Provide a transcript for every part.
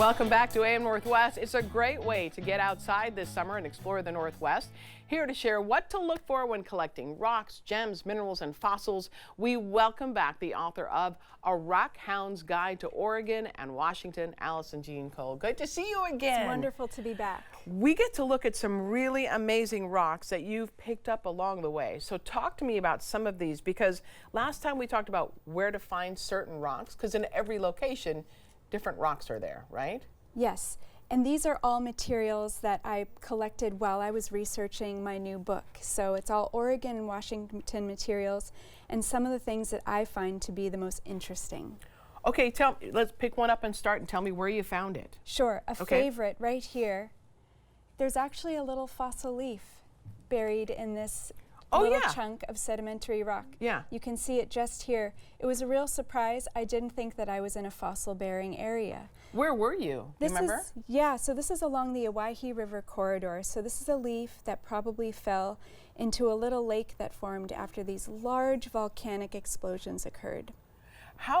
Welcome back to AM Northwest. It's a great way to get outside this summer and explore the Northwest. Here to share what to look for when collecting rocks, gems, minerals, and fossils, we welcome back the author of A Rockhound's Guide to Oregon and Washington, Alison Jean Cole. Good to see you again. It's wonderful to be back. We get to look at some really amazing rocks that you've picked up along the way. So talk to me about some of these, because last time we talked about where to find certain rocks, because in every location, different rocks are there, right? Yes, and these are all materials that I collected while I was researching my new book. So it's all Oregon and Washington materials, and some of the things that I find to be the most interesting. Okay, let's pick one up and start and tell me where you found it. Sure, a favorite right here. There's actually a little fossil leaf buried in this little chunk of sedimentary rock. Yeah. You can see it just here. It was a real surprise. I didn't think that I was in a fossil-bearing area. Where were you? Remember? So this is along the Owyhee River corridor. So this is a leaf that probably fell into a little lake that formed after these large volcanic explosions occurred.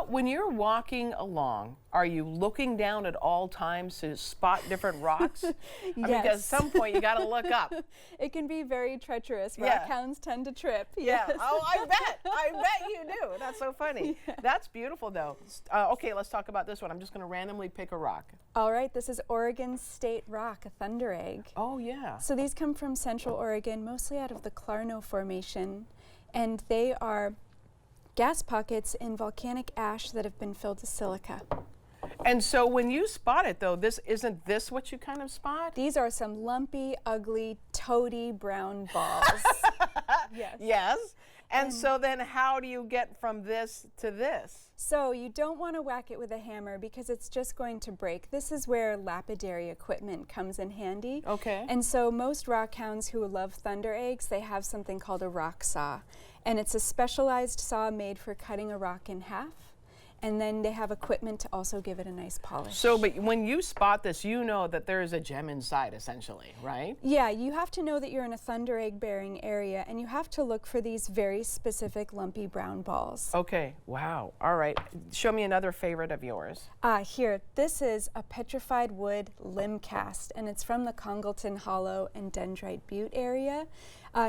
When you're walking along, are you looking down at all times to spot different rocks? Yes. I mean, because at some point you got to look up. It can be very treacherous. Yeah. Rockhounds tend to trip. Yeah. Yes. Oh, I bet you do. That's so funny. Yeah. That's beautiful, though. Okay, let's talk about this one. I'm just going to randomly pick a rock. All right. This is Oregon's state rock, a thunder egg. Oh, yeah. So these come from Central Oregon, mostly out of the Clarno Formation, and they are gas pockets in volcanic ash that have been filled with silica. And so when you spot it, though, isn't this what you kind of spot? These are some lumpy, ugly, toady brown balls. Yes. Yes. And so then how do you get from this to this? So you don't want to whack it with a hammer because it's just going to break. This is where lapidary equipment comes in handy. Okay. And so most rockhounds who love thunder eggs, they have something called a rock saw. And it's a specialized saw made for cutting a rock in half. And then they have equipment to also give it a nice polish. So, but when you spot this, you know that there is a gem inside, essentially, right? Yeah, you have to know that you're in a thunder egg bearing area, and you have to look for these very specific lumpy brown balls. Okay, wow. All right. Show me another favorite of yours. Here, this is a petrified wood limb cast, and it's from the Congleton Hollow and Dendrite Butte area,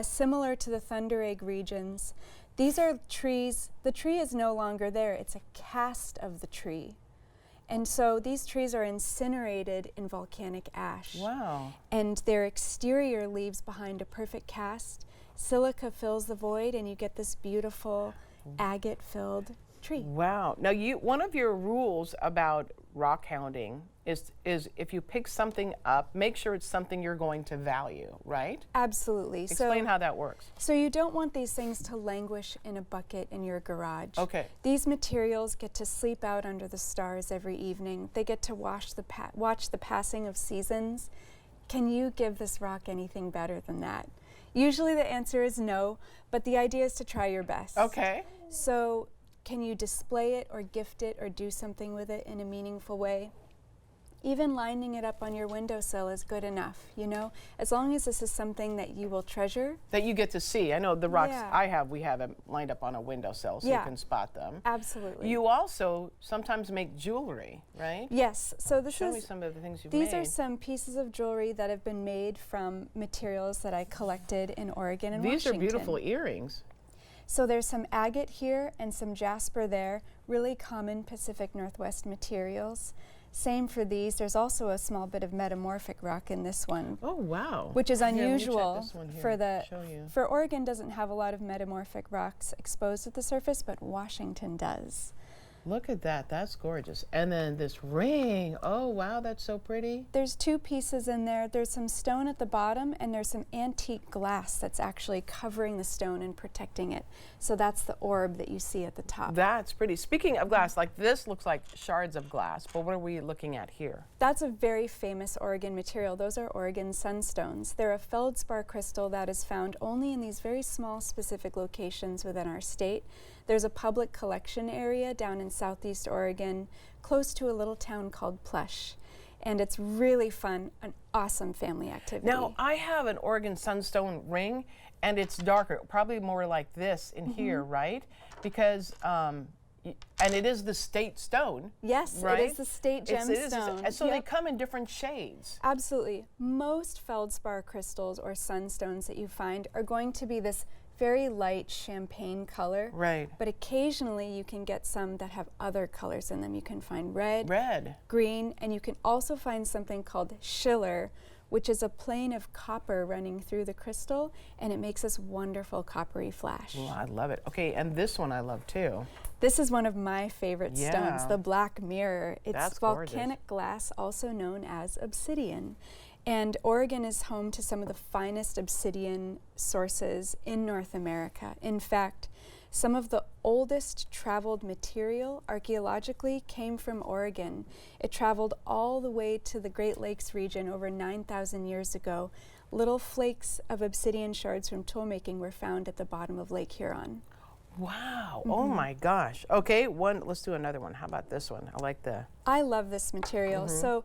similar to the thunder egg regions. These are trees. The tree is no longer there. It's a cast of the tree. And so these trees are incinerated in volcanic ash. Wow. And their exterior leaves behind a perfect cast. Silica fills the void, and you get this beautiful agate-filled tree. Wow. Now, one of your rules about rock hounding is if you pick something up, make sure it's something you're going to value, right? Absolutely. Explain how that works. So you don't want these things to languish in a bucket in your garage. Okay. These materials get to sleep out under the stars every evening. They get to watch the passing of seasons. Can you give this rock anything better than that? Usually the answer is no, but the idea is to try your best. Okay. So can you display it or gift it or do something with it in a meaningful way? Even lining it up on your windowsill is good enough, you know, as long as this is something that you will treasure. That you get to see. I know the rocks we have them lined up on a windowsill so you can spot them. Absolutely. You also sometimes make jewelry, right? Yes. So Show me some of the things you've made. These are some pieces of jewelry that have been made from materials that I collected in Oregon and Washington. These are beautiful earrings. So there's some agate here and some jasper there, really common Pacific Northwest materials. Same for these. There's also a small bit of metamorphic rock in this one. Oh, wow. Which is unusual for Oregon doesn't have a lot of metamorphic rocks exposed at the surface, but Washington does. Look at that. That's gorgeous. And then this ring. Oh, wow, that's so pretty. There's two pieces in there. There's some stone at the bottom, and there's some antique glass that's actually covering the stone and protecting it. So that's the orb that you see at the top. That's pretty. Speaking of glass, like this looks like shards of glass, but what are we looking at here? That's a very famous Oregon material. Those are Oregon sunstones. They're a feldspar crystal that is found only in these very small specific locations within our state. There's a public collection area down in southeast Oregon, close to a little town called Plush. And it's really fun, an awesome family activity. Now, I have an Oregon sunstone ring, and it's darker, probably more like this in here, right? Because And it is the state stone. Yes, right? it is the state gemstone. And so they come in different shades. Absolutely. Most feldspar crystals or sunstones that you find are going to be this very light champagne color. Right. But occasionally you can get some that have other colors in them. You can find red, green, and you can also find something called schiller, which is a plane of copper running through the crystal, and it makes this wonderful coppery flash. Oh, I love it. Okay, and this one I love too. This is one of my favorite stones, the black mirror. It's That's volcanic glass, also known as obsidian. And Oregon is home to some of the finest obsidian sources in North America. In fact, some of the oldest traveled material archaeologically came from Oregon. It traveled all the way to the Great Lakes region over 9,000 years ago. Little flakes of obsidian shards from tool making were found at the bottom of Lake Huron. Wow. Oh my gosh. Okay, let's do another one. How about this one? I like the... I love this material. So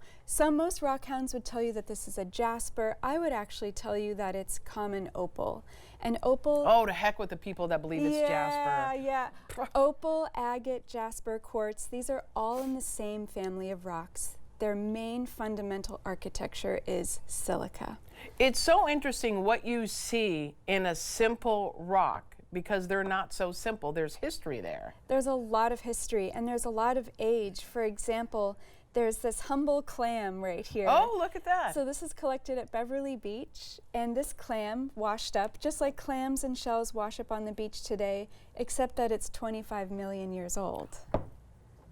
most rockhounds would tell you that this is a jasper. I would actually tell you that it's common opal. And opal... Oh, to heck with the people that believe it's jasper. Yeah. Opal, agate, jasper, quartz, these are all in the same family of rocks. Their main fundamental architecture is silica. It's so interesting what you see in a simple rock, because they're not so simple. There's history there. There's a lot of history, and there's a lot of age. For example, there's this humble clam right here. Oh, look at that. So this is collected at Beverly Beach, and this clam washed up, just like clams and shells wash up on the beach today, except that it's 25 million years old.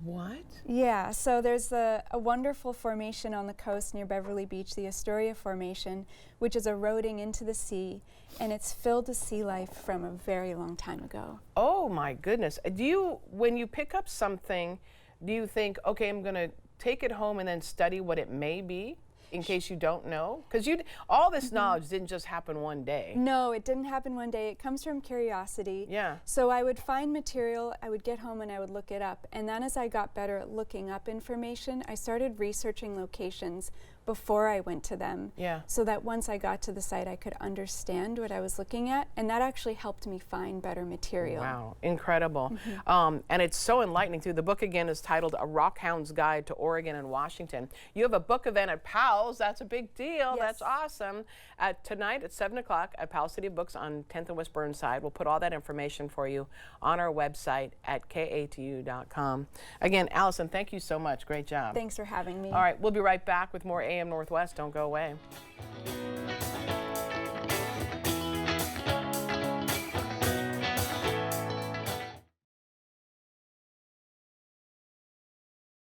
What? Yeah, so there's a wonderful formation on the coast near Beverly Beach, the Astoria Formation, which is eroding into the sea, and it's filled with sea life from a very long time ago. Oh my goodness. When you pick up something, do you think, okay, I'm going to take it home and then study what it may be? In case you don't know? Because all this knowledge didn't just happen one day. No, it didn't happen one day. It comes from curiosity. Yeah. So I would find material, I would get home and I would look it up. And then as I got better at looking up information, I started researching locations before I went to them. Yeah. So that once I got to the site, I could understand what I was looking at. And that actually helped me find better material. Wow, incredible. And it's so enlightening too. The book again is titled A Rockhound's Guide to Oregon and Washington. You have a book event at Powell's. That's a big deal. Yes. That's awesome. Tonight at 7 o'clock at Powell City Books on 10th and West Burnside. We'll put all that information for you on our website at katu.com. Again, Allison, thank you so much. Great job. Thanks for having me. All right, we'll be right back with more AM Northwest. Don't go away.